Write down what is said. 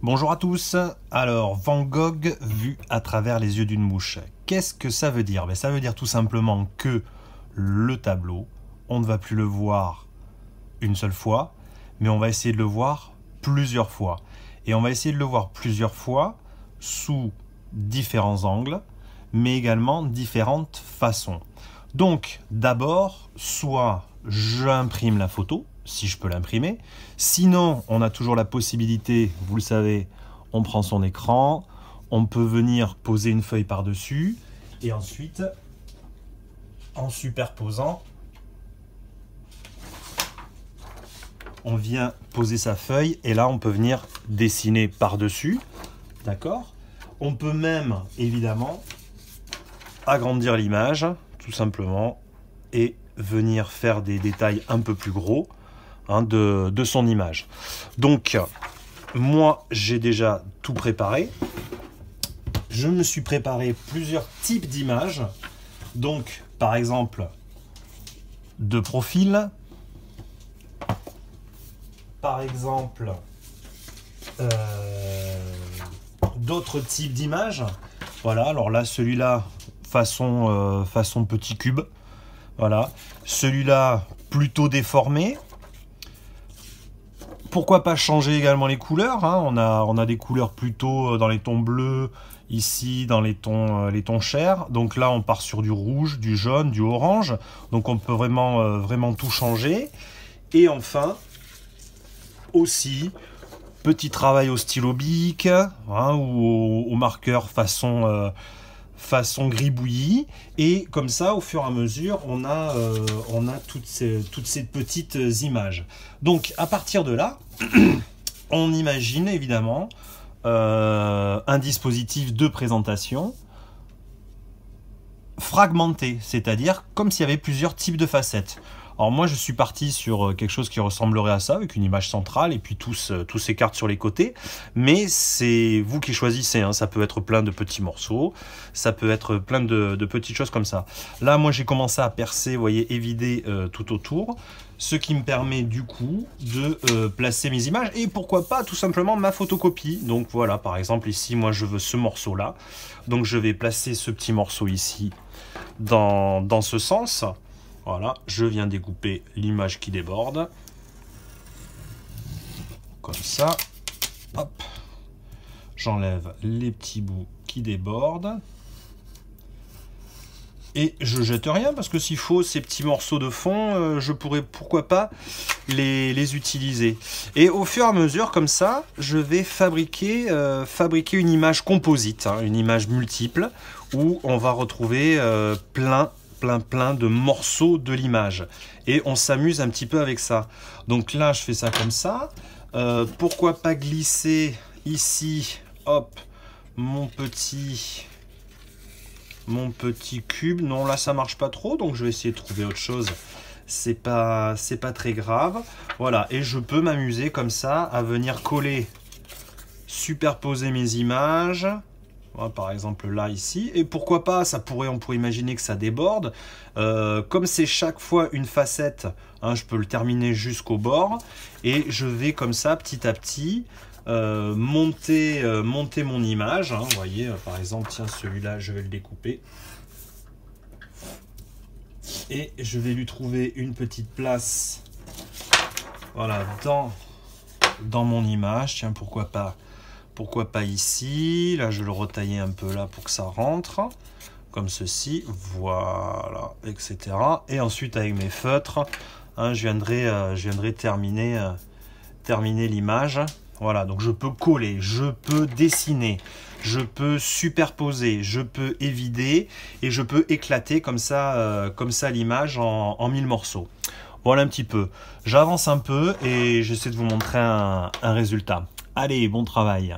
Bonjour à tous. Alors, Van Gogh vu à travers les yeux d'une mouche. Qu'est-ce que ça veut dire? Ça veut dire tout simplement que le tableau, on ne va plus le voir une seule fois, mais on va essayer de le voir plusieurs fois. Et on va essayer de le voir plusieurs fois sous différents angles, mais également différentes façons. Donc, d'abord, soit j'imprime la photo, si je peux l'imprimer. Sinon, on a toujours la possibilité, vous le savez, on prend son écran, on peut venir poser une feuille par-dessus, et ensuite, en superposant, on vient poser sa feuille, et là, on peut venir dessiner par-dessus, d'accord? On peut même, évidemment, agrandir l'image, tout simplement, et venir faire des détails un peu plus gros, de son image. Donc, moi, j'ai déjà tout préparé. Je me suis préparé plusieurs types d'images. Donc, par exemple, de profil. Par exemple, d'autres types d'images. Voilà, alors là, celui-là, façon petit cube. Voilà, celui-là, plutôt déformé. Pourquoi pas changer également les couleurs, on a des couleurs plutôt dans les tons bleus, ici dans les tons chers. Donc là, on part sur du rouge, du jaune, du orange. Donc on peut vraiment tout changer. Et enfin, aussi, petit travail au stylo bic ou au marqueur façon gribouillis, et comme ça au fur et à mesure on a toutes ces petites images. Donc à partir de là on imagine évidemment un dispositif de présentation fragmenté, c'est-à-dire comme s'il y avait plusieurs types de facettes. Alors moi je suis parti sur quelque chose qui ressemblerait à ça, avec une image centrale et puis tous ces cartes sur les côtés, mais c'est vous qui choisissez, ça peut être plein de petits morceaux, ça peut être plein de petites choses comme ça. Là moi j'ai commencé à percer, vous voyez, évider tout autour, ce qui me permet du coup de placer mes images et pourquoi pas tout simplement ma photocopie. Donc voilà, par exemple ici moi je veux ce morceau là, donc je vais placer ce petit morceau ici dans ce sens. Voilà, je viens découper l'image qui déborde. Comme ça. Hop. J'enlève les petits bouts qui débordent. Et je jette rien parce que s'il faut ces petits morceaux de fond, je pourrais pourquoi pas les utiliser. Et au fur et à mesure comme ça, je vais fabriquer une image composite, une image multiple où on va retrouver plein de morceaux de l'image. Et on s'amuse un petit peu avec ça. Donc là, je fais ça comme ça. Pourquoi pas glisser ici, hop, mon petit cube. Non, là, ça marche pas trop. Donc, je vais essayer de trouver autre chose. C'est pas très grave. Voilà. Et je peux m'amuser comme ça à venir coller, superposer mes images. Voilà, par exemple là ici, et pourquoi pas, on pourrait imaginer que ça déborde, comme c'est chaque fois une facette, je peux le terminer jusqu'au bord, et je vais comme ça petit à petit monter mon image, vous voyez, par exemple, tiens, celui-là je vais le découper, et je vais lui trouver une petite place, voilà, dans mon image, tiens, pourquoi pas ici, là je vais le retailler un peu là pour que ça rentre, comme ceci, voilà, etc. Et ensuite avec mes feutres, je viendrai terminer l'image. Voilà, donc je peux coller, je peux dessiner, je peux superposer, je peux évider et je peux éclater comme ça l'image en 1000 morceaux. Voilà un petit peu. J'avance un peu et j'essaie de vous montrer un résultat. Allez, bon travail!